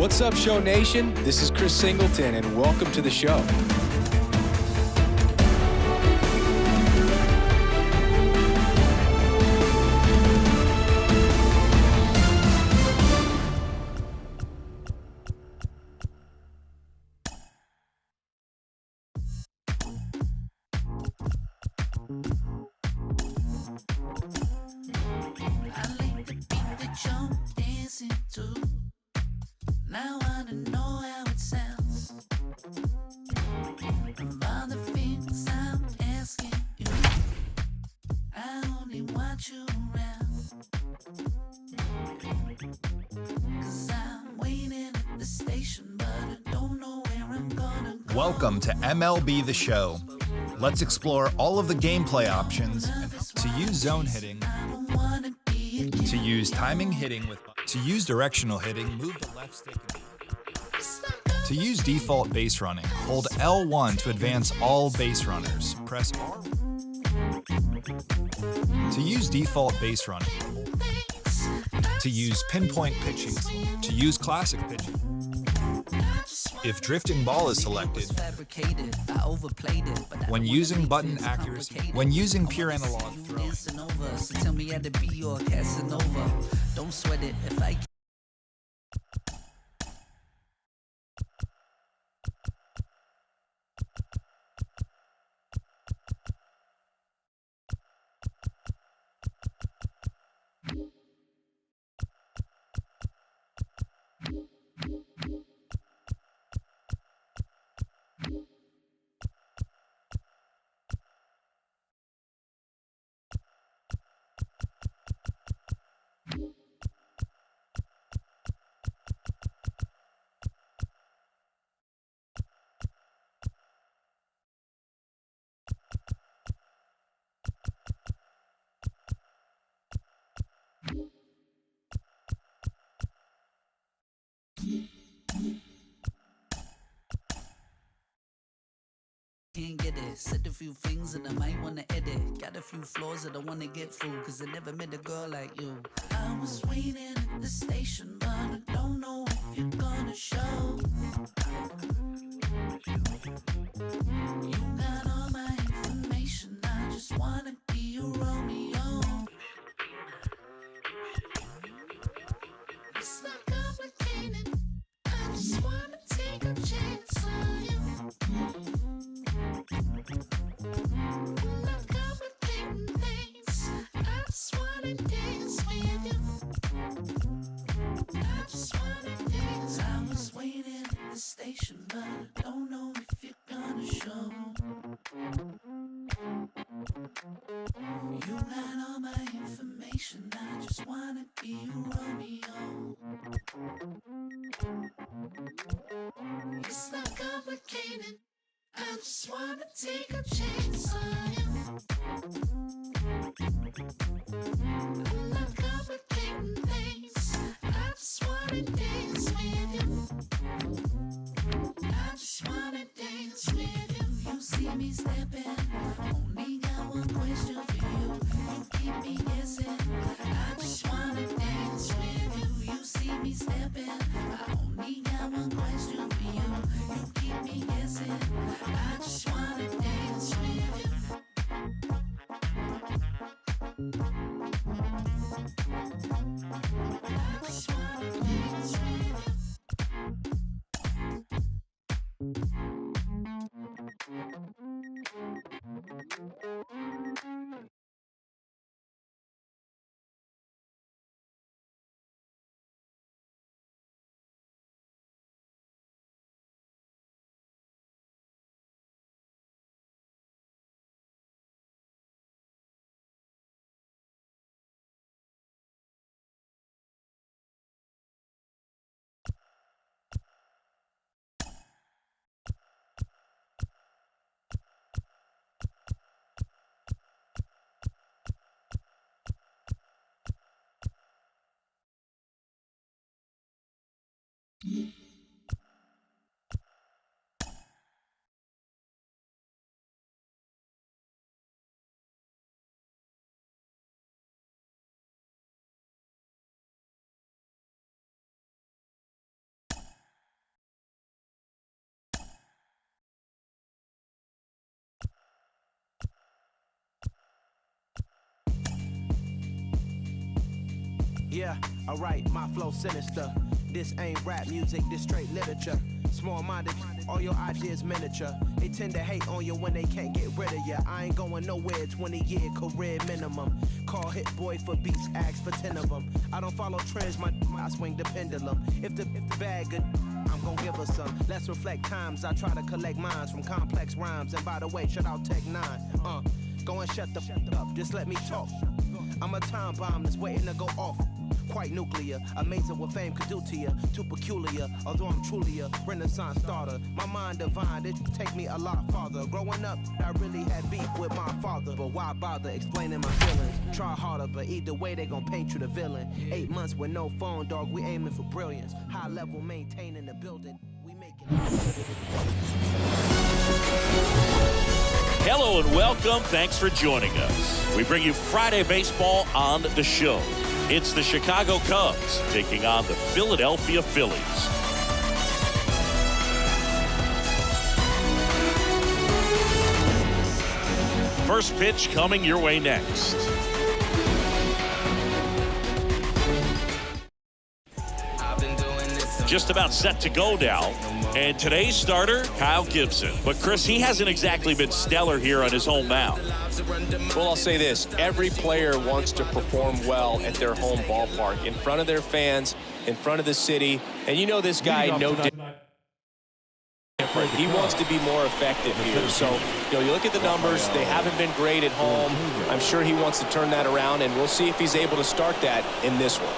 What's up, Show Nation? This is Chris Singleton, and welcome to the show. Welcome to MLB The Show. Let's explore all of the gameplay options to use zone hitting, to use timing hitting, to use directional hitting, move the left stick. To use default base running, hold L1 to advance all base runners. Press R. To use default base running, to use pinpoint pitching, to use classic pitching. If drifting ball is selected, when using button accuracy, when using pure analog throwing. Don't sweat it if I can't get it. Said a few things that I might wanna edit. Got a few flaws that I wanna get through, cause I never met a girl like you. I was waiting at the station, but I don't know if you're gonna show. You got all my information, I just wanna be your Romeo. It's not complicated, I just wanna take a chance on you. We're not complicating things, I just wanna dance with you. I just wanna dance. I was waiting at the station, but I don't know if you're gonna show. You got all my information, I just wanna be your Romeo. It's not complicated, I just wanna take a chance on you. I'm not complicating things, I just wanna dance with you. I just wanna dance with you. You see me stepping, only got one question for you. You keep me guessing, I just wanna dance with you. You see me stepping, I only got one question for you. You keep me guessing, I just wanna dance with you. I just wanna dance with you. Yeah, alright, my flow sinister. This ain't rap music, this straight literature. Small-minded, all your ideas miniature. They tend to hate on you when they can't get rid of you. I ain't going nowhere, 20-year career minimum. Call Hit Boy for beats, ask for 10 of them. I don't follow trends, I swing the pendulum. If the bag good, I'm gon' give her some. Let's reflect times, I try to collect minds from complex rhymes. And by the way, shout out Tech 9. Go and shut the up, just let me talk. I'm a time bomb that's waiting to go off. Quite nuclear, amazing what fame could do to you. Too peculiar, although I'm truly a renaissance starter. My mind divine, it take me a lot farther. Growing up, I really had beef with my father. But why bother explaining my feelings? Try harder, but either way they gon' paint you the villain. 8 months with no phone, dog, we aiming for brilliance. High level maintaining the building, we making Hello and welcome. Thanks for joining us. We bring you Friday baseball on the show. It's the Chicago Cubs taking on the Philadelphia Phillies. First pitch coming your way next. Just about set to go now. And today's starter, Kyle Gibson. But Chris, he hasn't exactly been stellar here on his home mound. Well, I'll say this. Every player wants to perform well at their home ballpark, in front of their fans, in front of the city. And you know this guy, no different. He wants to be more effective here. So, you look at the numbers. They haven't been great at home. I'm sure he wants to turn that around, and we'll see if he's able to start that in this one.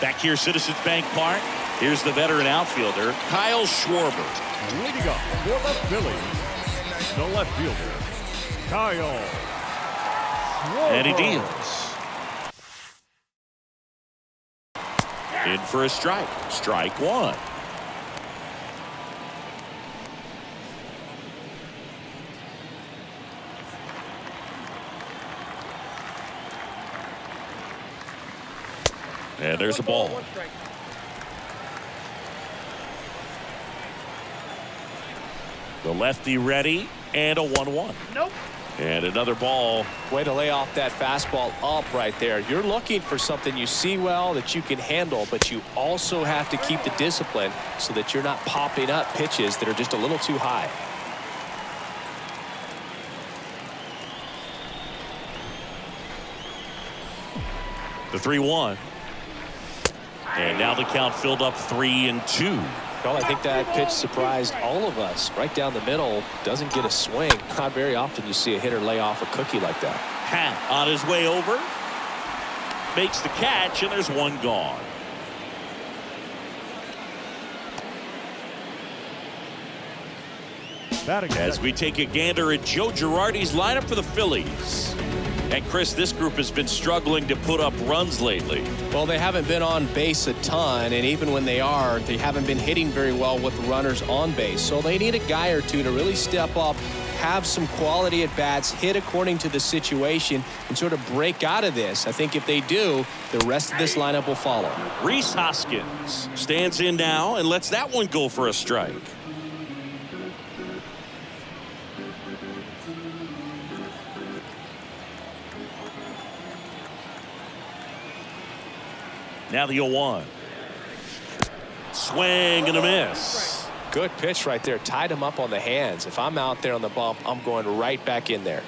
Back here, Citizens Bank Park. Here's the veteran outfielder, Kyle Schwarber. Leading up for the Phillies, the left fielder, Kyle Schwarber. And he deals. In for a strike. Strike one. And there's a ball. The lefty ready, and a 1-1. Nope. And another ball. Way to lay off that fastball up right there. You're looking for something you see well that you can handle, but you also have to keep the discipline so that you're not popping up pitches that are just a little too high. The 3-1. And now the count filled up 3-2. Well, I think that pitch surprised all of us. Right down the middle, doesn't get a swing. Not very often you see a hitter lay off a cookie like that. Hat on his way over. Makes the catch, and there's one gone. As we take a gander at Joe Girardi's lineup for the Phillies. And Chris, this group has been struggling to put up runs lately. Well, they haven't been on base a ton, and even when they are, they haven't been hitting very well with runners on base. So they need a guy or two to really step up, have some quality at bats, hit according to the situation, and sort of break out of this. I think if they do, the rest of this lineup will follow. Rhys Hoskins stands in now and lets that one go for a strike. Now the 0-1. Swing and a miss. Good pitch right there. Tied him up on the hands. If I'm out there on the bump, I'm going right back in there.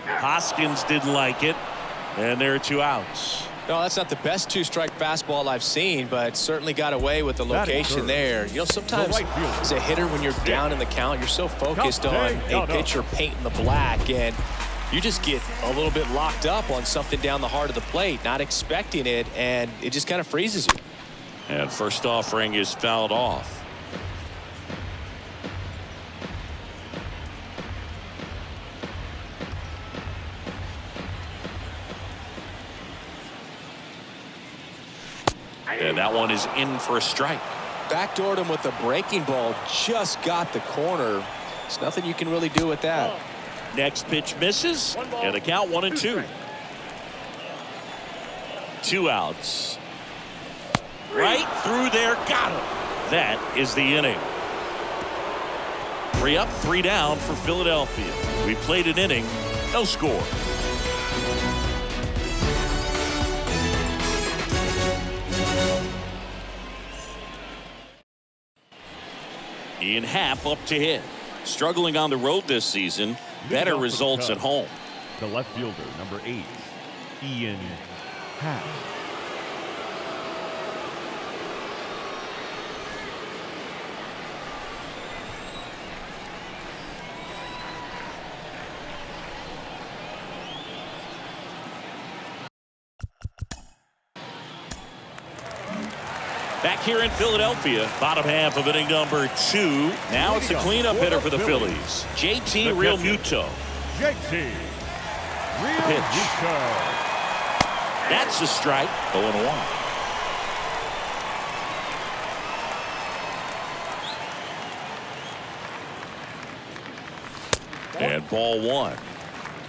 Hoskins didn't like it, and there are 2 outs. No, that's not the best 2-strike fastball I've seen, but certainly got away with the location there. Sometimes as a hitter, when you're down in the count, you're so focused on a pitcher painting the black, and you just get a little bit locked up on something down the heart of the plate, not expecting it, and it just kind of freezes you. And first offering is fouled off. That one is in for a strike. Backdoored him with a breaking ball. Just got the corner. There's nothing you can really do with that. Next pitch misses, and the count 1-2. 2 outs. Right through there, got him. That is the inning. 3 up, 3 down for Philadelphia. We played an inning, no score. Ian Happ up to hit. Struggling on the road this season. Better results at home. The left fielder, number 8, Ian Happ. Back here in Philadelphia, bottom half of inning number 2. Now it's a cleanup hitter for the Phillies. JT Realmuto. JT Realmuto. That's a strike. 0-1. And ball 1.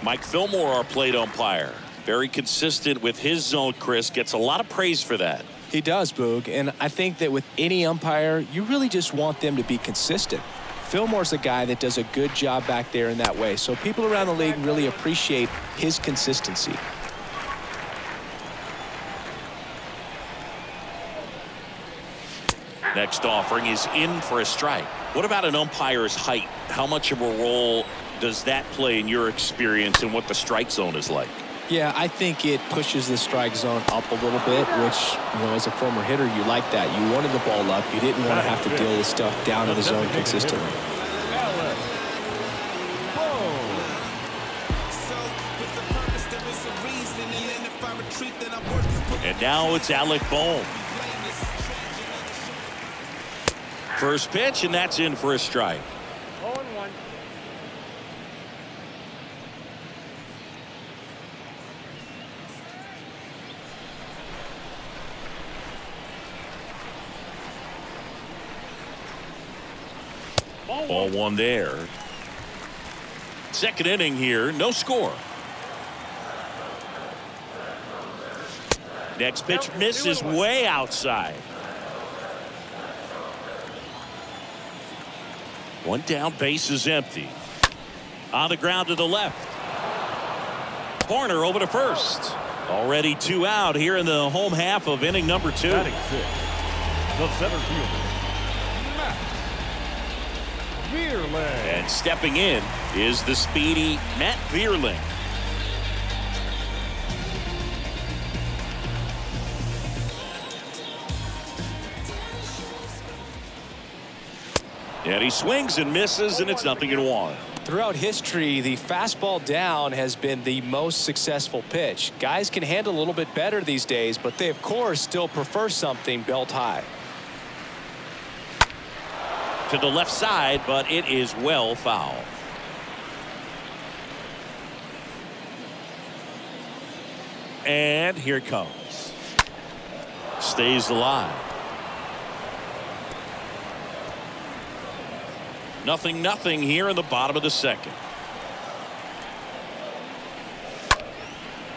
Mike Fillmore, our plate umpire. Very consistent with his zone, Chris. Gets a lot of praise for that. He does, Boog, and I think that with any umpire, you really just want them to be consistent. Fillmore's a guy that does a good job back there in that way, so people around the league really appreciate his consistency. Next offering is in for a strike. What about an umpire's height? How much of a role does that play in your experience and what the strike zone is like? Yeah, I think it pushes the strike zone up a little bit, which, as a former hitter, you like that. You wanted the ball up. You didn't want to have to deal with stuff down in the zone consistently. And now it's Alec Bohm. First pitch, and that's in for a strike. 0-1. Ball 1 there. Second inning here, no score. Next pitch misses way outside. 1 down, base is empty. On the ground to the left. Corner over to first. Already 2 out here in the home half of inning number 2. Batting 6, the center fielder, Vierling. And stepping in is the speedy Matt Vierling. And he swings and misses, and it's 0-1. Throughout history, the fastball down has been the most successful pitch. Guys can handle a little bit better these days, but they, of course, still prefer something belt high. To the left side, but it is well foul. And here it comes. Stays alive. 0-0 here in the bottom of the second.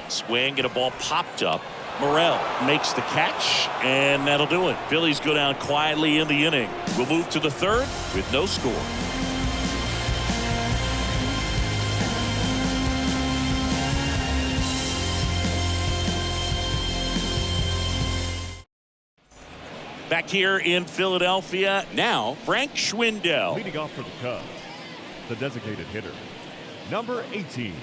Swing and a ball popped up. Morel makes the catch, and that'll do it. Phillies go down quietly in the inning. We'll move to the third with no score. Back here in Philadelphia, now Frank Schwindel. Leading off for the Cubs, the designated hitter, number 18.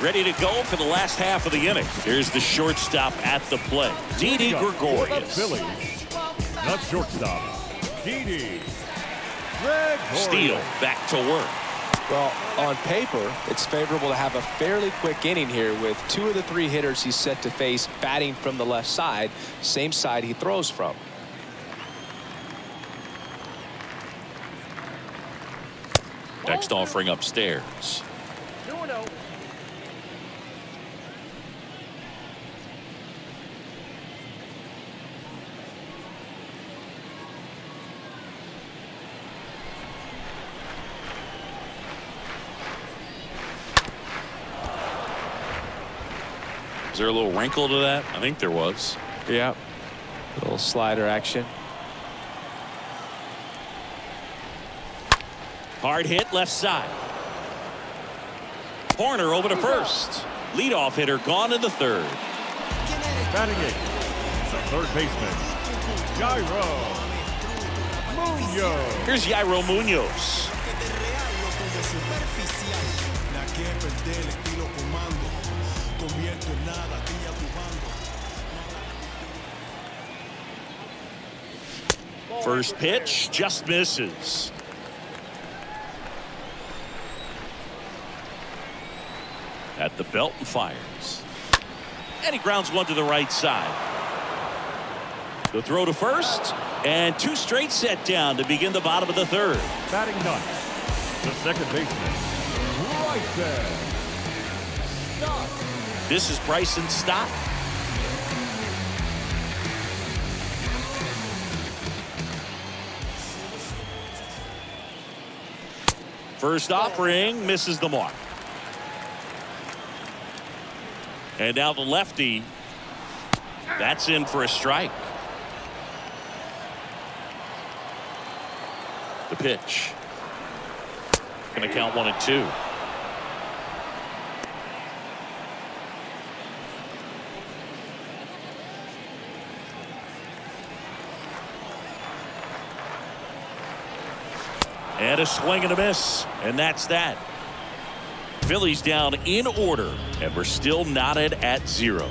Ready to go for the last half of the inning. Here's the shortstop at the plate, Didi Gregorius. Phillies, the shortstop, Didi Gregorius. Steele back to work. Well, on paper, it's favorable to have a fairly quick inning here with 2 of the 3 hitters he's set to face batting from the left side, same side he throws from. Next offering upstairs. 2-0. Is there a little wrinkle to that? I think there was. Yeah. Little slider action. Hard hit left side. Horner over to first. Leadoff hitter gone in the third. Batting eighth, third baseman, Jairo Munoz. Here's Jairo Munoz. First pitch just misses. At the belt and fires. And he grounds one to the right side. The throw to first. And 2 straight set down to begin the bottom of the third. Batting ninth, the second baseman, Bryson Stott. This is Bryson Stott. First offering misses the mark. And now the lefty. That's in for a strike. The pitch. Going to count 1 and 2. And a swing and a miss. And that's that. Phillies down in order, and we're still knotted at 0.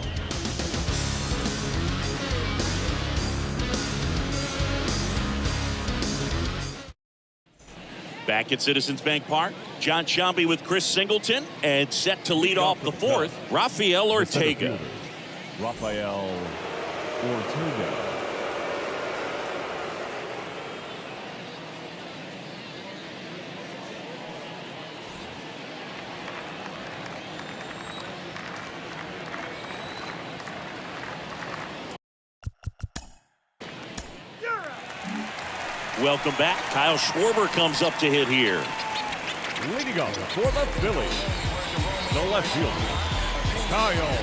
Back at Citizens Bank Park, John Sciambi with Chris Singleton, and set to lead off the fourth, Rafael Ortega. Rafael Ortega. Welcome back. Kyle Schwarber comes up to hit here. Leading off for the Phillies, the left fielder, Kyle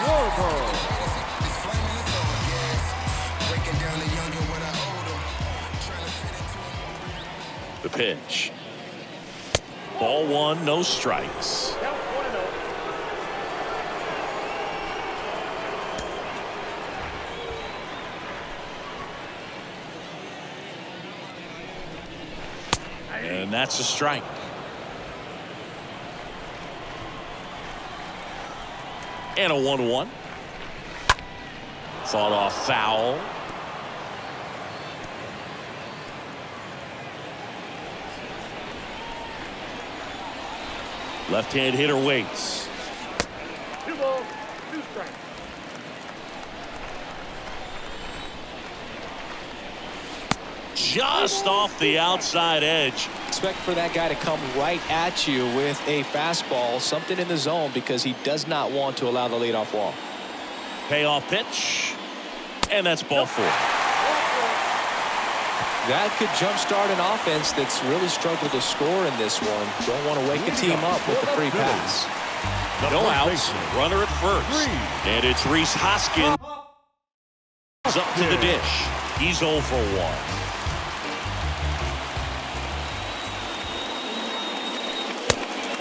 Schwarber. The pitch. Ball 1, no strikes. And that's a strike. And a 1-1. Fought off foul. Left-hand hitter waits. 2 balls, 2 strikes. Just off the outside edge. Expect for that guy to come right at you with a fastball, something in the zone, because he does not want to allow the leadoff walk. Payoff pitch. And that's ball 4. That could jumpstart an offense that's really struggled to score in this one. Don't want to wake a team up with a free pass. No outs. Runner at first. And it's Rhys Hoskins up to the dish. He's 0 for 1.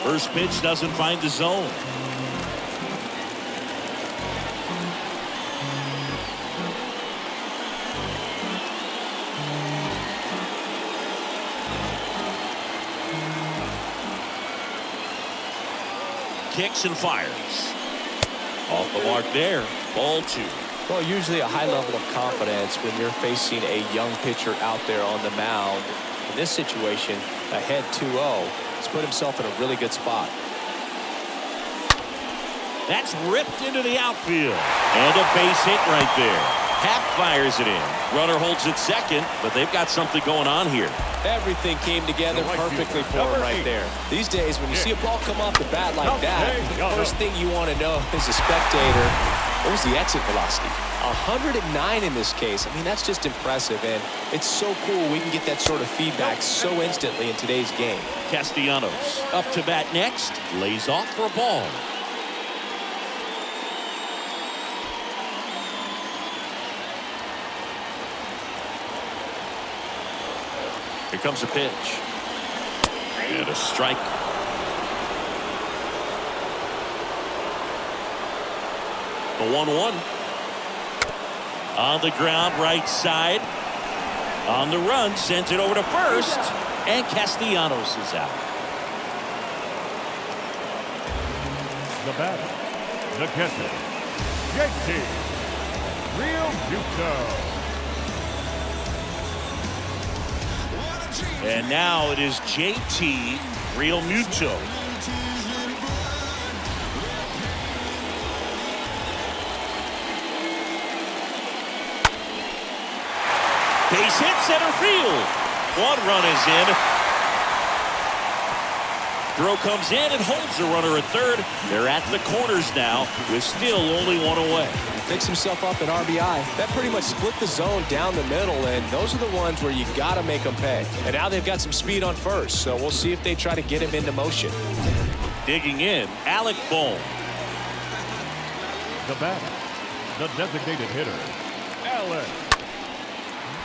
First pitch doesn't find the zone. Kicks and fires. Off the mark there. Ball 2. Well, usually a high level of confidence when you're facing a young pitcher out there on the mound. In this situation, ahead 2-0, he's put himself in a really good spot. That's ripped into the outfield. And a base hit right there. Happ fires it in. Runner holds it second, but they've got something going on here. Everything came together perfectly for him right there. These days, when you see a ball come off the bat like that, the first thing you want to know as a spectator, what was the exit velocity? 109 in this case. I mean, that's just impressive, and it's so cool we can get that sort of feedback so instantly in today's game. Castellanos up to bat next. Lays off for a ball. Here comes a pitch. And a strike. The 1-1. On the ground, right side. On the run, sends it over to first. And Castellanos is out. The batter, the catcher, JT Realmuto. And now it is JT Realmuto. Base hit center field. One run is in. Throw comes in and holds the runner at third. They're at the corners now with still only one away. Picks himself up an RBI. That pretty much split the zone down the middle, and those are the ones where you got to make them pay. And now they've got some speed on first, so we'll see if they try to get him into motion. Digging in, Alec Bohm. The batter, the designated hitter, Alec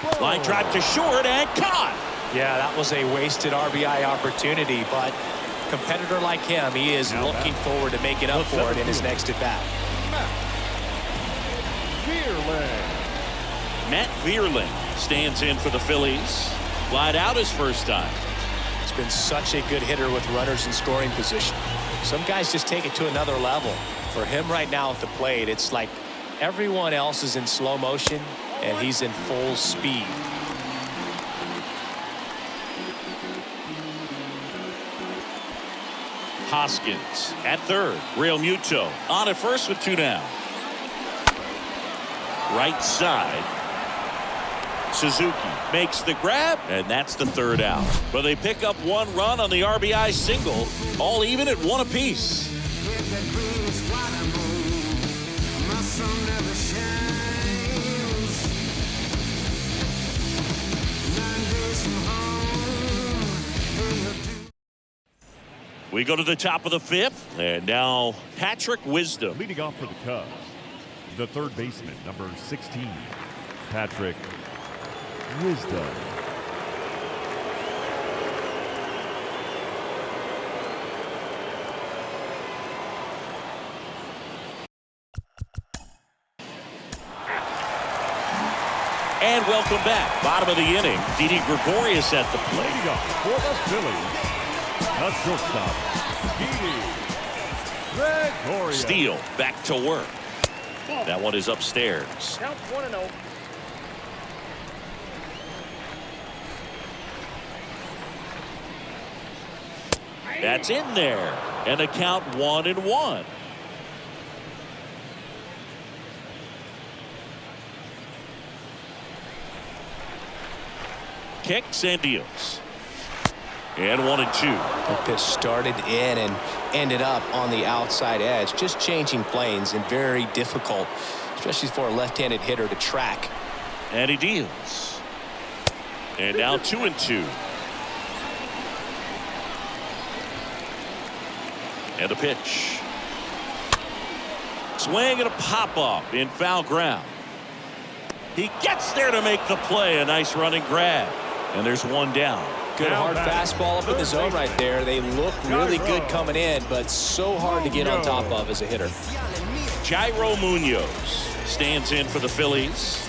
Bohm. Line drive to short and caught. Yeah, that was a wasted RBI opportunity, but a competitor like him, he is looking forward to making up for it in his next at-bat. Matt Vierling stands in for the Phillies. Flied out his first time. He's been such a good hitter with runners in scoring position. Some guys just take it to another level. For him right now at the plate, it's like everyone else is in slow motion and he's in full speed. Hoskins at third. Realmuto on at first with two down. Right side. Suzuki makes the grab, and that's the third out. But they pick up one run on the RBI single, all even at one apiece. We go to the top of the fifth, and now Patrick Wisdom. Leading off for the Cubs, the third baseman, number 16, Patrick Wisdom. And welcome back. Bottom of the inning. Didi Gregorius at the plate. Leading off for the Phillies, the shortstop, Didi Gregorius. Steele back to work. That one is upstairs. Count 1-0. That's in there. And the count 1-1. Kicks and deals. And 1-2. That pitch started in and ended up on the outside edge. Just changing planes and very difficult, especially for a left-handed hitter to track. And he deals. And now 2-2. And a pitch. Swing and a pop-up in foul ground. He gets there to make the play. A nice running grab. And there's one down. Good hard fastball up in the zone right there. They look really good coming in, but so hard to get on top of as a hitter. Jairo Munoz stands in for the Phillies.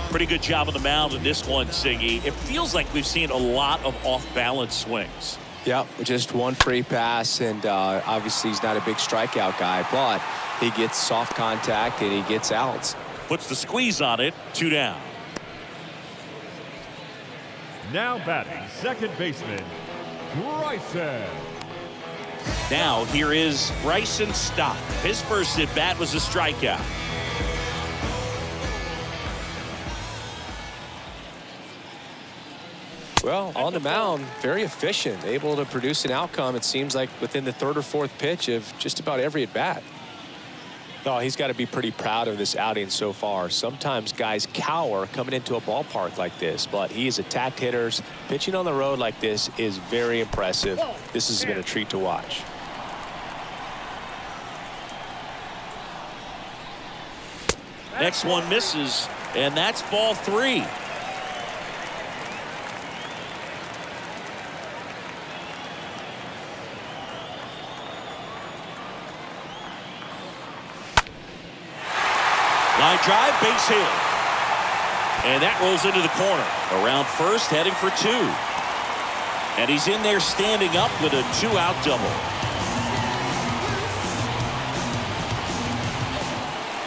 Pretty good job on the mound in this one, Siggy. It feels like we've seen a lot of off-balance swings. Yep, just one free pass, and obviously he's not a big strikeout guy, but he gets soft contact and he gets outs. Puts the squeeze on it. 2 down. Now batting second baseman, Bryson. Now here is Bryson Stott. His first at bat was a strikeout. Well, on the mound, very efficient, able to produce an outcome, it seems like, within the third or fourth pitch of just about every at bat. Oh, he's got to be pretty proud of this outing so far. Sometimes guys cower coming into a ballpark like this, but he has attacked hitters. Pitching on the road like this is very impressive. This has been a treat to watch. Next one misses, and that's ball 3. Line drive, base hit. And that rolls into the corner. Around first, heading for 2. And he's in there standing up with a 2-out double.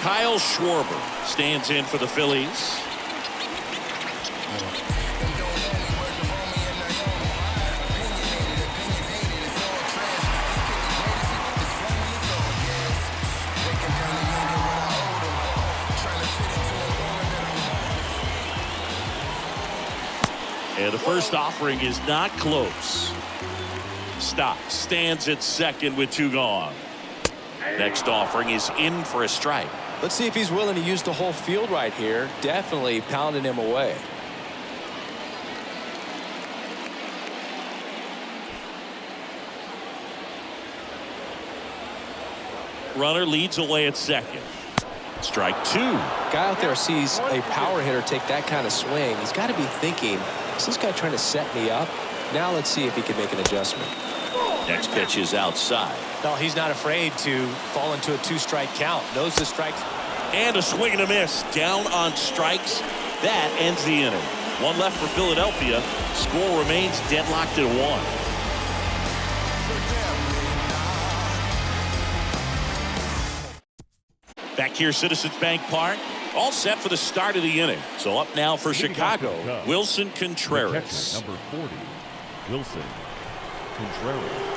Kyle Schwarber stands in for the Phillies. And the first offering is not close. Stott stands at second with 2 gone. Next offering is in for a strike. Let's see if he's willing to use the whole field right here. Definitely pounding him away. Runner leads away at second. Strike 2. Guy out there sees a power hitter take that kind of swing. He's got to be thinking, is this guy trying to set me up? Now let's see if he can make an adjustment. Next pitch is outside. No, he's not afraid to fall into a 2-strike count. Knows the strikes. And a swing and a miss. Down on strikes. That ends the inning. 1 left for Philadelphia. Score remains deadlocked at 1. Back here, Citizens Bank Park. All set for the start of the inning. So up now for Chicago, Wilson Contreras. Number 40, Wilson Contreras.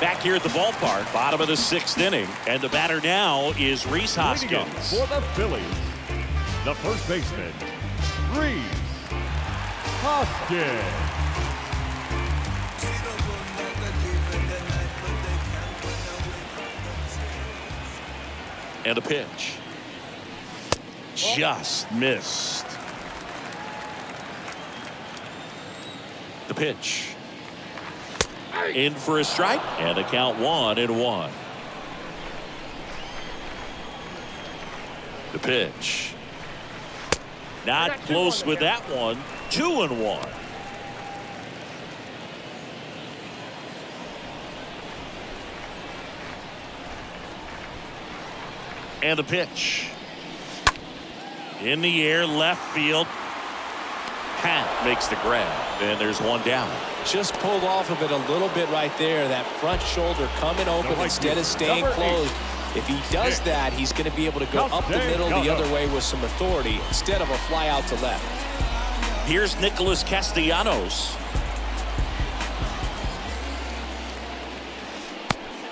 Back here at the ballpark, bottom of the 6th inning, and the batter now is Rhys Hoskins. For the Phillies, the first baseman, Rhys Hoskins. And a pitch. Just missed. The pitch. In for a strike, and a count 1-1. The pitch. Not close with that one. 2-1. And a pitch. In the air, left field. Pat makes the grab, and there's one down. Just pulled off of it a little bit right there. That front shoulder coming open instead of staying closed. If he does that, he's going to be able to go up the middle the other way with some authority instead of a fly out to left. Here's Nicholas Castellanos.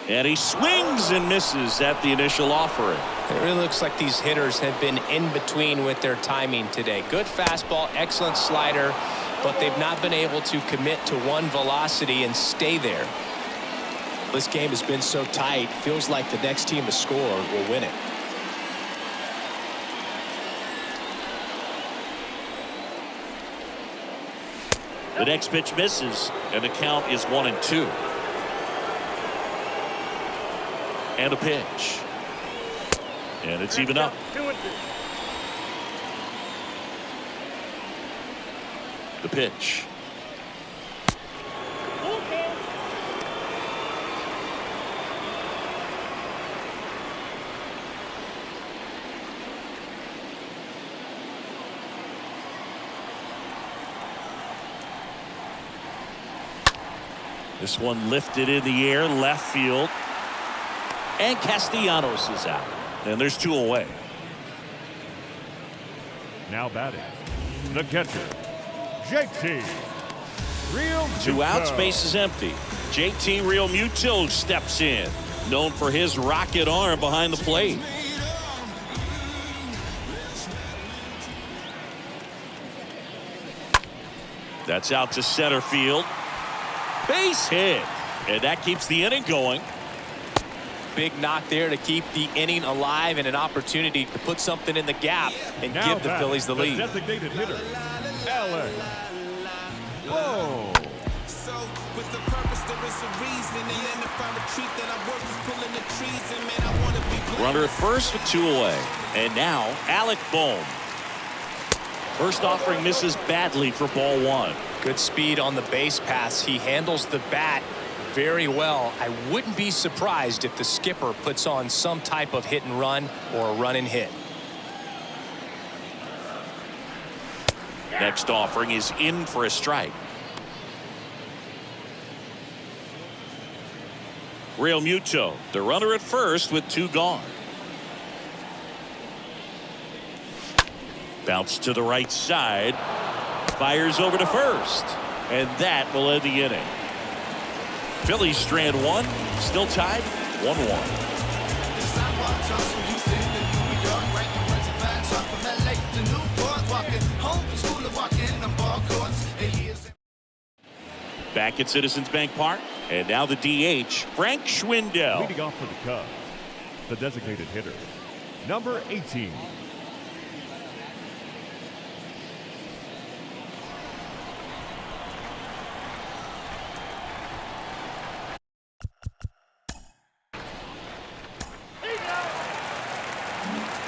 And he swings and misses at the initial offering. It really looks like these hitters have been in between with their timing today. Good fastball, excellent slider, but they've not been able to commit to one velocity and stay there. This game has been so tight, feels like the next team to score will win it. The next pitch misses, and the count is 1-2. And a pitch. And it's even up. The pitch. This one lifted in the air, left field. And Castellanos is out. And there's 2 away. Now batting, the catcher, JT Real 2 outs, Muto. base is empty. JT Real Muto steps in, known for his rocket arm behind the plate. That's out to center field. Base hit. And that keeps the inning going. Big knock there to keep the inning alive and an opportunity to put something in the gap and Now give the batting, Phillies the lead. Designated hitter, Alex. Whoa. So, with the purpose, there is a reason. And then if I retreat, then I work is pulling the trees. And man, I want to be Runner at first with 2 away. And now, Alec Bohm. First offering misses badly for ball 1. Good speed on the base pass. He handles the bat very well. I wouldn't be surprised if the skipper puts on some type of hit and run or a run and hit. Next offering is in for a strike. Real Muto, the runner at first with 2 gone. Bounce to the right side. Fires over to first. And that will end the inning. Phillies strand 1. Still tied 1-1. Back at Citizens Bank Park. And now the DH, Frank Schwindel. Leading off for the Cubs, the designated hitter, number 18.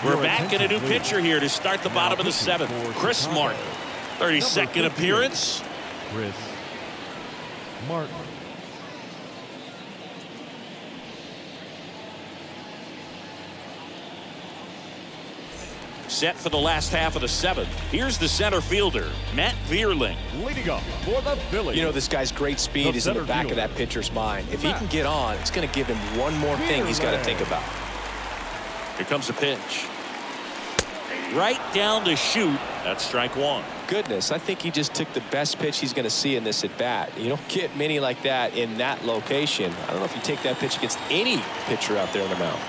We're back in a new pitcher here to start the bottom of the 7th. Chris Martin, 32nd appearance. Chris Martin. Set for the last half of the 7th. Here's the center fielder, Matt Vierling. Leading off for the Phillies. You know, this guy's great speed The is in the center back of fielder. that pitcher's mind. If he can get on, it's going to give him one more thing he's got to think about. Here comes the pitch. Right down to shoot. That's strike 1. Goodness, I think he just took the best pitch he's going to see in this at bat. You don't get many like that in that location. I don't know if you take that pitch against any pitcher out there on the mound.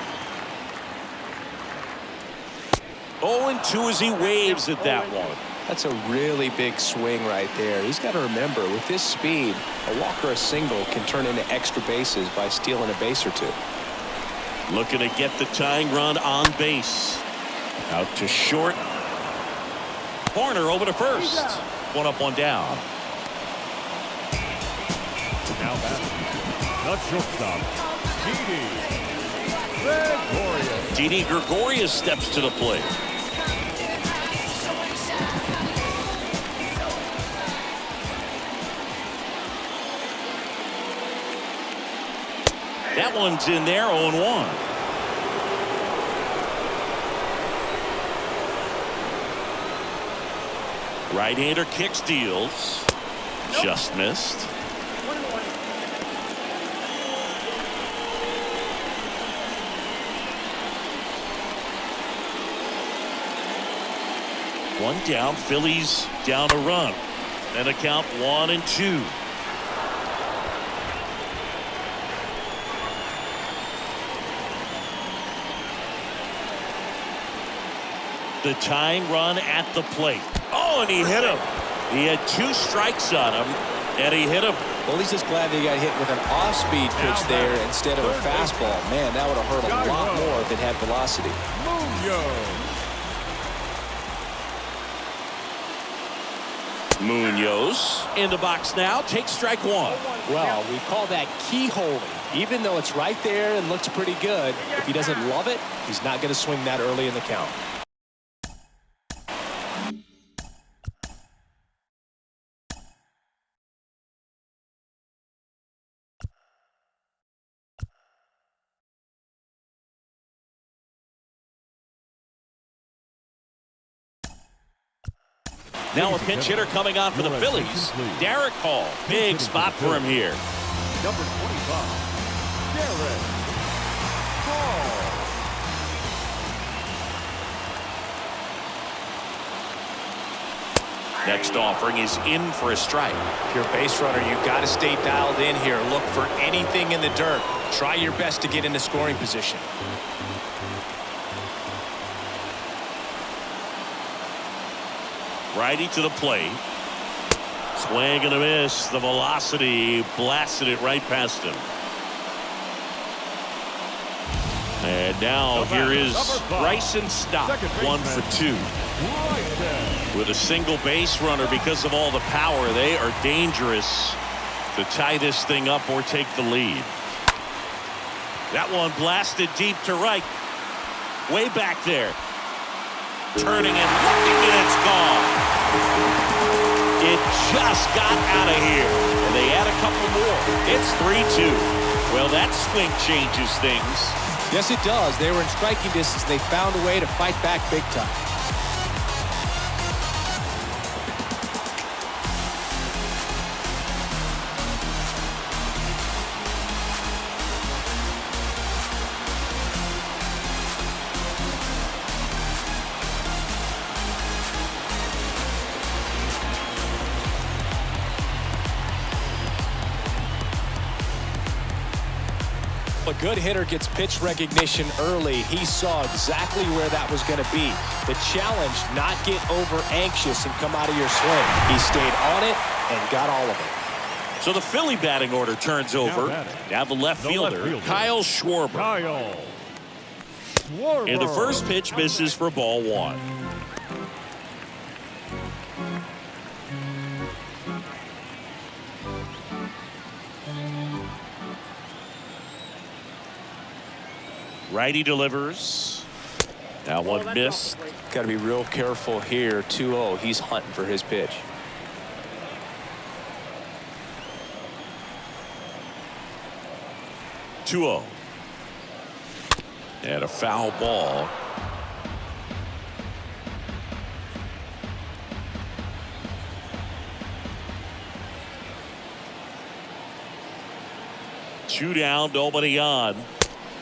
0-2 as he waves at that one. That's a really big swing right there. He's got to remember, with this speed, a walk or a single can turn into extra bases by stealing a base or 2. Looking to get the tying run on base. Out to short. Horner over to first. 1 up, 1 down. Now batting, the shortstop, Gregorius. Didi Gregorius steps to the plate. That one's in there, 0-1. Right-hander kick steals. Just missed. One down, Phillies down a run. And a count 1-2. The tying run at the plate. Oh, and he hit him. He had 2 strikes on him, and he hit him. Well, he's just glad they got hit with an off-speed pitch there instead of a fastball. Man, that would have hurt a lot more if it had velocity. Munoz in the box now. Takes strike 1. Well, we call that keyholing. Even though it's right there and looks pretty good, if he doesn't love it, he's not going to swing that early in the count. Now a pinch hitter coming on for the Phillies. Derek Hall. Big spot for him here. Number 25, Garrett Hall. Next offering is in for a strike. If you're a base runner, you've got to stay dialed in here. Look for anything in the dirt. Try your best to get into scoring position. Righty to the plate. Swing and a miss. The velocity blasted it right past him. And now here is Bryson Stott, 1 for 2. With a single base runner, because of all the power, they are dangerous to tie this thing up or take the lead. That one blasted deep to right. Way back there. Turning and looking, and it's gone. It just got out of here. And they add a couple more. It's 3-2. Well, that swing changes things. Yes, it does. They were in striking distance. They found a way to fight back big time. A good hitter gets pitch recognition early. He saw exactly where that was going to be. The challenge, not get over anxious and come out of your swing. He stayed on it and got all of it. So the Philly batting order turns over. Now the left fielder, Kyle Schwarber. Kyle Schwarber. And the first pitch misses for ball 1. Righty delivers. Now one missed. Got to be real careful here. 2-0. He's hunting for his pitch. Two-0. And a foul ball. Two down, nobody on.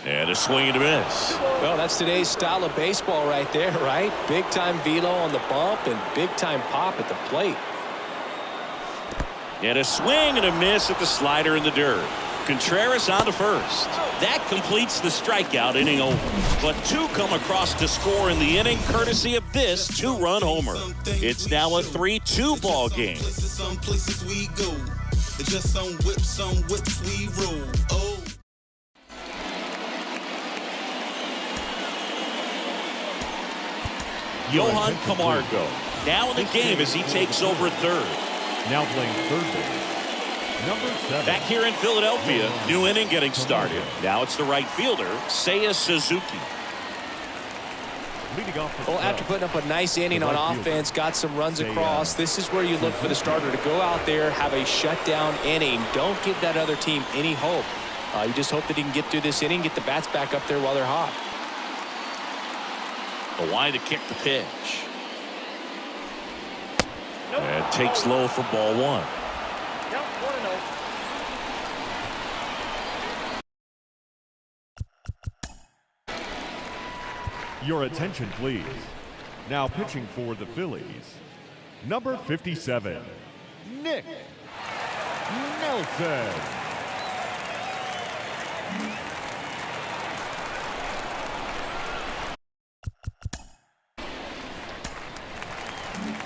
And a swing and a miss. Well, that's today's style of baseball right there, right? Big time velo on the bump and big time pop at the plate. And a swing and a miss at the slider in the dirt. Contreras on to first. That completes the strikeout inning over. But 2 come across to score in the inning courtesy of this 2-run homer. It's now a 3-2 ball game. Some places we go. Just some whips we roll. Oh. Johan Camargo now in the game as he takes over third. Now playing third base, number 7. Back here in Philadelphia, new inning getting started. Now it's the right fielder, Seiya Suzuki. Leading off Well, after putting up a nice inning on offense, got some runs across, this is where you look for the starter to go out there, have a shutdown inning. Don't give that other team any hope. You just hope that he can get through this inning, get the bats back up there while they're hot. A wide to kick the pitch. And takes low for ball 1. Your attention, please. Now pitching for the Phillies, number 57, Nick Nelson.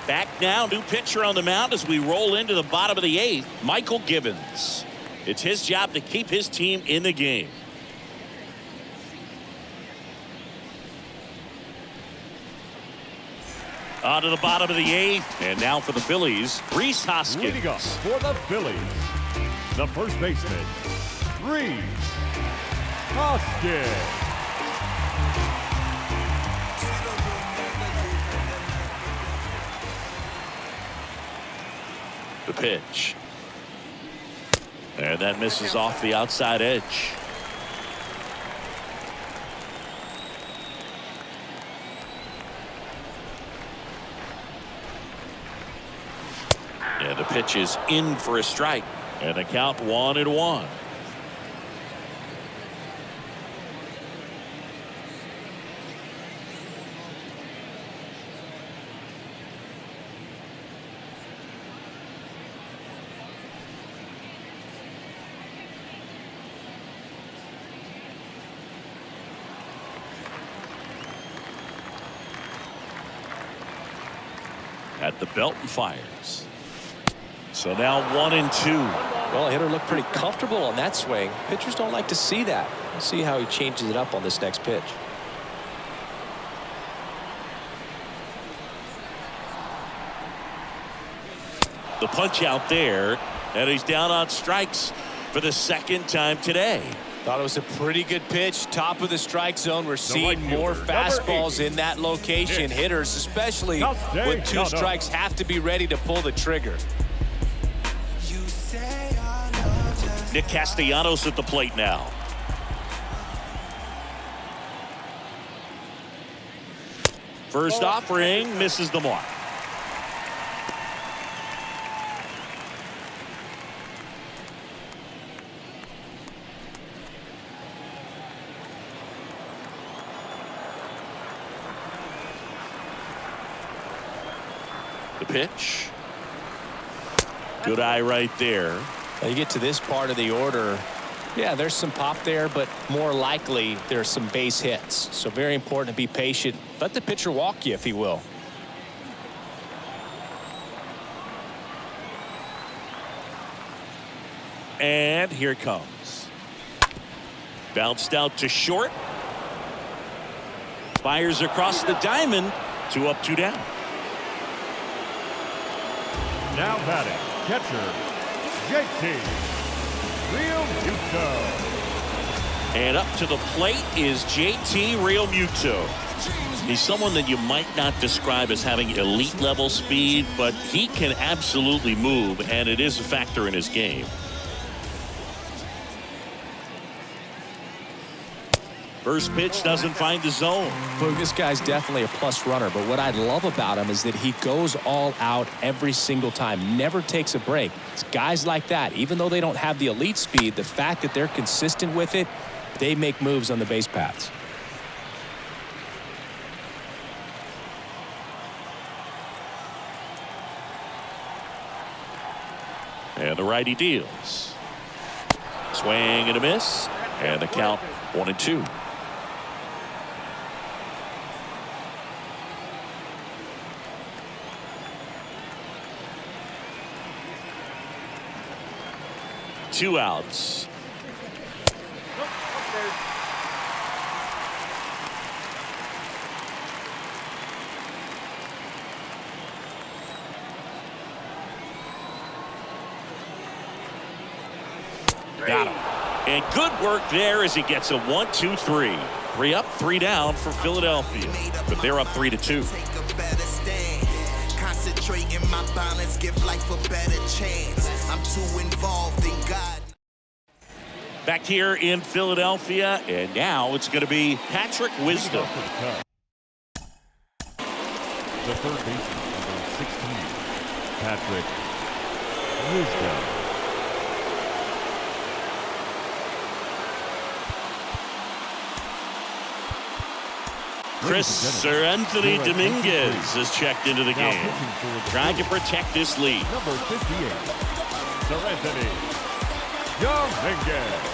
Back now, new pitcher on the mound as we roll into the bottom of the 8th, Michael Gibbons. It's his job to keep his team in the game. On to the bottom of the 8th, and now for the Phillies, Rhys Hoskins. Leading up for the Phillies, the first baseman, Rhys Hoskins. The pitch. And that misses off the outside edge. And the pitch is in for a strike. And the count 1-1. at the belt and fires. So now 1-2. Well, hitter looked pretty comfortable on that swing. Pitchers don't like to see that. We'll see how he changes it up on this next pitch. The punch out there, and he's down on strikes for the second time today. Thought it was a pretty good pitch. Top of the strike zone. We're seeing more fielder, fastballs in that location. Hitters, especially with 2 strikes, have to be ready to pull the trigger. Nick Castellanos at the plate now. First offering misses the mark. The pitch. Good eye right there. Now you get to this part of the order. Yeah, there's some pop there, but more likely there's some base hits. So very important to be patient. Let the pitcher walk you if he will. And here it comes. Bounced out to short. Fires across the diamond. 2 up, 2 down. Now batting, catcher, JT Realmuto. And up to the plate is JT Realmuto. He's someone that you might not describe as having elite level speed, but he can absolutely move, and it is a factor in his game. First pitch doesn't find the zone. Look, this guy's definitely a plus runner, but what I love about him is that he goes all out every single time, never takes a break. It's guys like that, even though they don't have the elite speed, the fact that they're consistent with it, they make moves on the base paths. And the righty deals. Swing and a miss, and the count 1-2. Two outs. Got him. And good work there as he gets a 1-2-3. 3 up, 3 down for Philadelphia. But they're up 3-2. Concentrate in my balance, give life a better chance. I'm too involved in God. Back here in Philadelphia, and now it's going to be Patrick Wisdom. The third baseman, number 16, Patrick Wisdom. Sir Anthony Dominguez has checked into the game, trying to protect this lead. Number 58, Sir Anthony Dominguez.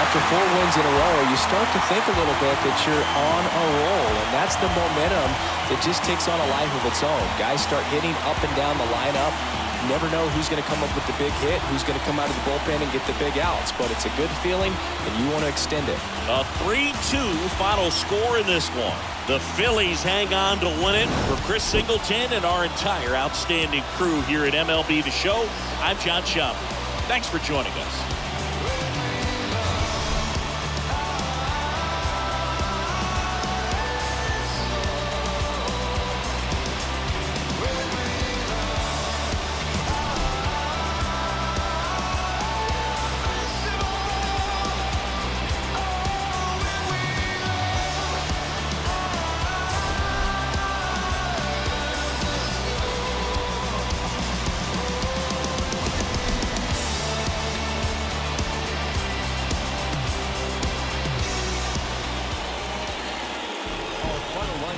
After 4 wins in a row, you start to think a little bit that you're on a roll, and that's the momentum that just takes on a life of its own. Guys start hitting up and down the lineup. You never know who's going to come up with the big hit, who's going to come out of the bullpen and get the big outs, but it's a good feeling, and you want to extend it. A 3-2 final score in this one. The Phillies hang on to win it. For Chris Singleton and our entire outstanding crew here at MLB The Show, I'm John Schaub. Thanks for joining us.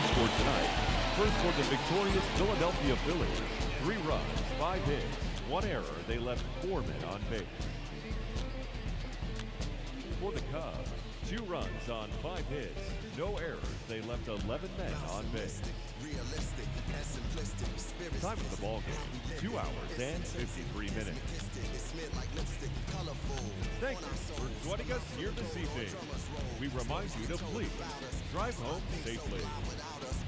runs scored tonight. First for the victorious Philadelphia Phillies. 3 runs, 5 hits, 1 error. They left 4 men on base. For the Cubs, 2 runs on 5 hits, no errors. They left 11 men on base. Time for the ball game, 2 hours and 53 minutes. Thank you for joining us here this evening. We remind you to please drive home safely.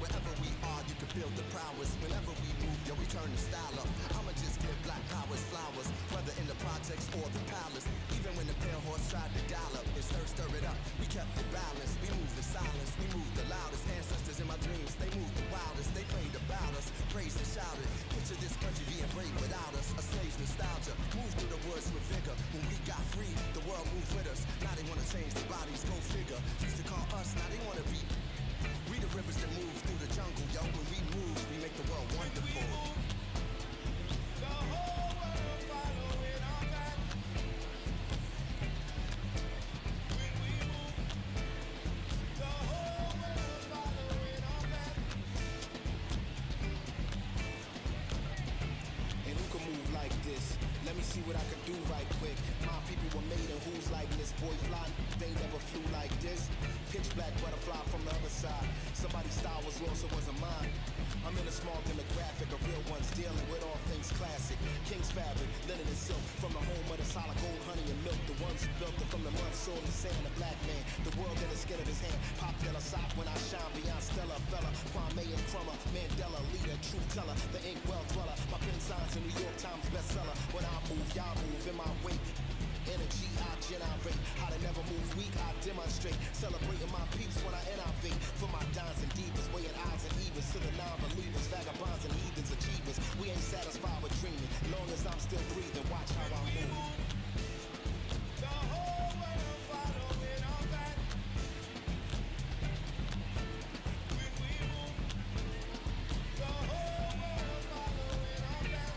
Wherever we are, you can feel the prowess. Whenever we move, yo, we turn the style up. I'ma just give black powers flowers, whether in the projects or the palace. Even when the pale horse tried to dial up, it's her stir it up. We kept it balanced. We moved in silence. We moved the loudest. Ancestors in my dreams, they moved the wildest. They prayed about us, praised and shouted. Picture this country being brave without us. A slave's nostalgia. Moved through the woods with vigor. When we got free, the world moved with us. Now they wanna change their bodies, go figure. Used to call us, now they wanna be. We the rivers that move through the jungle, yo. When we move, we make the world wonderful. The whole world following our back. When we move, the whole world following our back. And who can move like this? Let me see what I can do right quick. My people were made in who's like this. Boy fly, they never flew like this. Pitch black butterfly from the other side. Somebody's style was lost, it wasn't mine. I'm in a small demographic of real ones dealing with all things classic. King's fabric, linen and silk. From the home of the solid gold, honey and milk. The ones who built it from the mud, soil, and sand. A black man, the world in the skin of his hand. Pop Della sock when I shine beyond Stella. Fella, Kwame and Crummer. Mandela, leader, truth teller. The ink well dweller. My pen signs a New York Times bestseller. When I move, y'all move in my wake. Energy, I generate. How to never move weak, I demonstrate. Celebrating my peeps when I innovate. For my dons and divas, weighing odds and evens. To the non-believers, vagabonds and heathens, achievers. We ain't satisfied with dreaming. Long as I'm still breathing, watch how I move. The whole world following our back. When we move, the whole world following our back.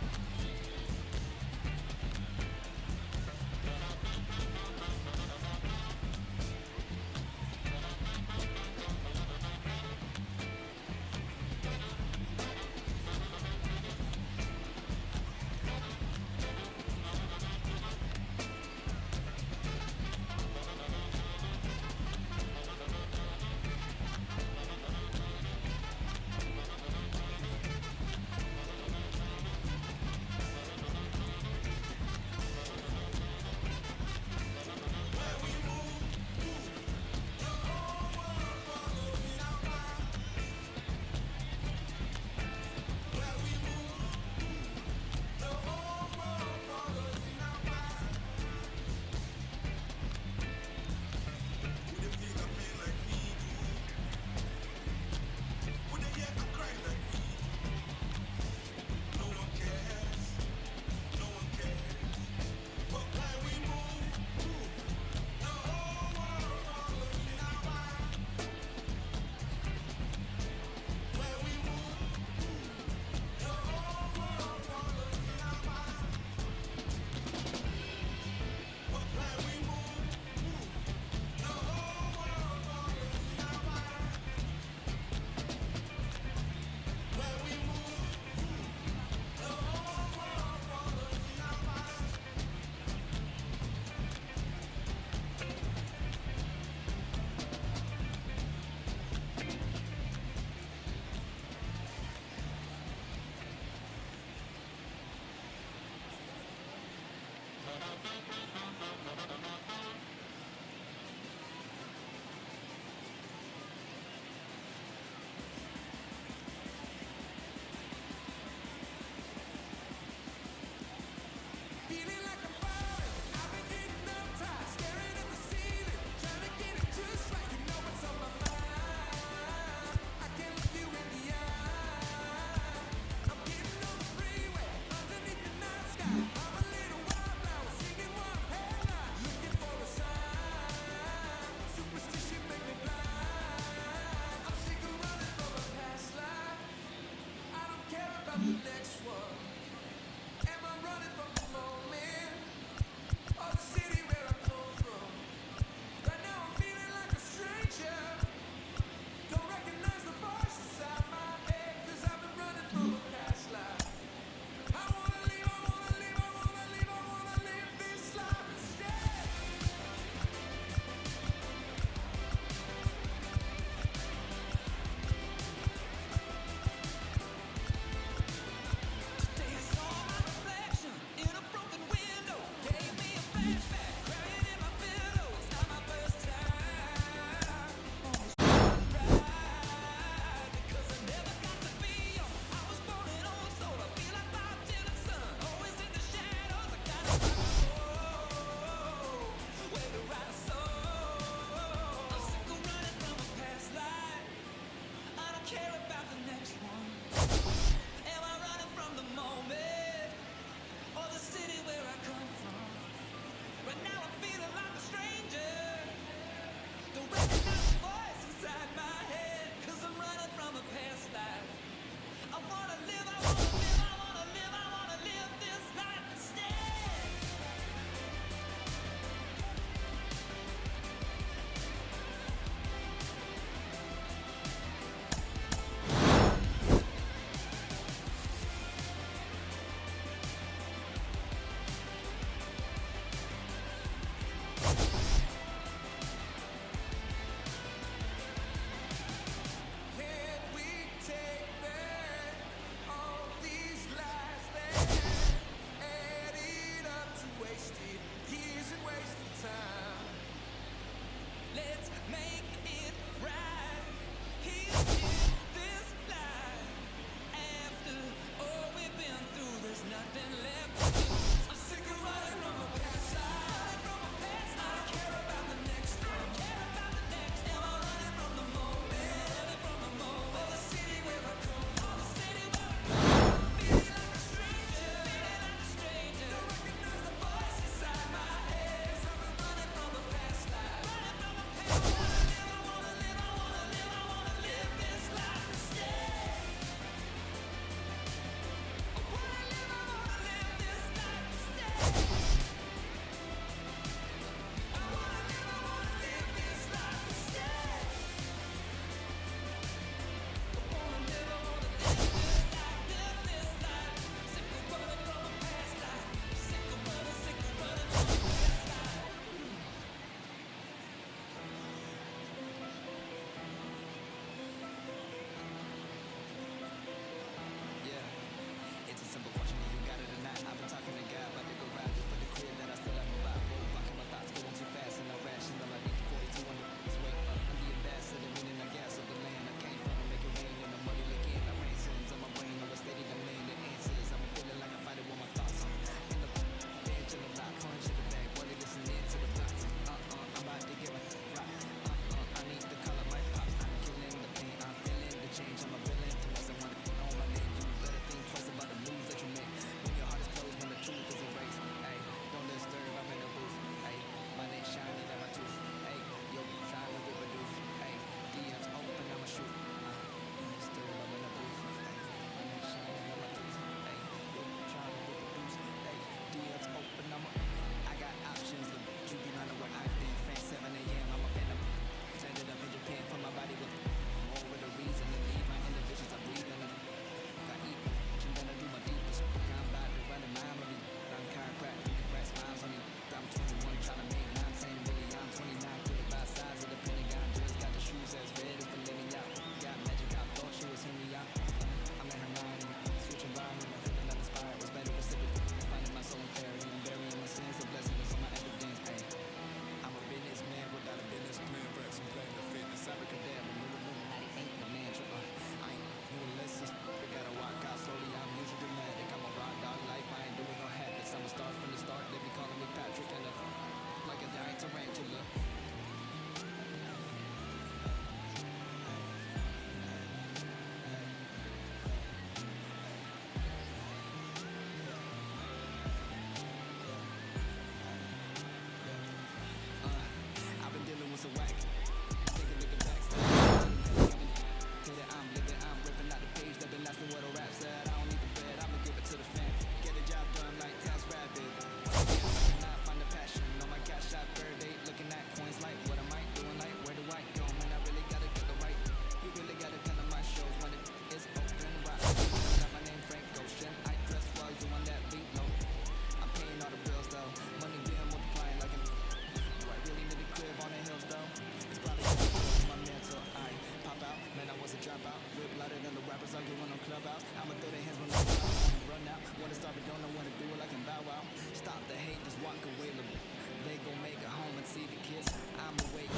see the kids. I'm awake,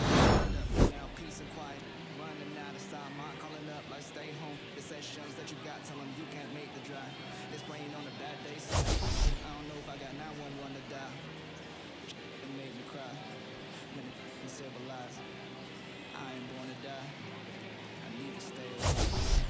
now peace and quiet. Running out of time, I'm calling up like stay home. The sessions that you got, tell them you can't make the drive. It's playing on a bad day, so I don't know if I got 911 to die. It made me cry. When it civilized, I ain't born to die. I need to stay alive.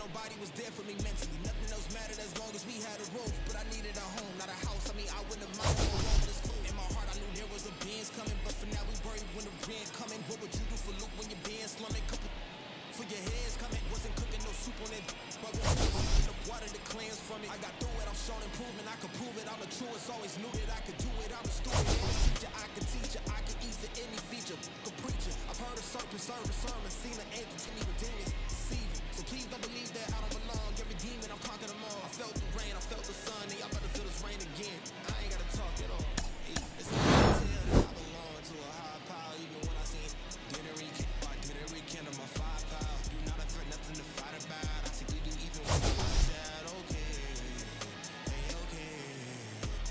Nobody was there for me mentally. Nothing else mattered as long as we had a roof. But I needed a home, not a house. I mean, I wouldn't have minded no wrong with this food. In my heart, I knew there was a Benz coming. But for now, we worried when the rent coming. What would you do for Luke when your band's slumming? Couple for your heads coming. Wasn't cooking no soup on that. But when we was in the water, the clans from it. I got through it, I'm showing improvement. I could prove it. I'm the truest. Always knew that I could do it. I'm a student and a teacher. I could teach you. I could eat for any feature. A preacher. I've heard a serpent serve a sermon. Seen an angel to me redeeming. So please don't believe that I don't belong. Every demon, I'm conquering them all. I felt the rain, I felt the sun. And y'all better feel this rain again. I ain't gotta talk at all. It's easy to tell that I belong to a higher power. Even when I seen I didn't rekindle my firepower. Do not have nothing to fight about. I said you do even when my life said okay. Hey, okay.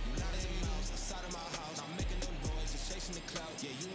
You not in the house, outside of my house. I'm making them noise, just chasing the clout. Yeah, you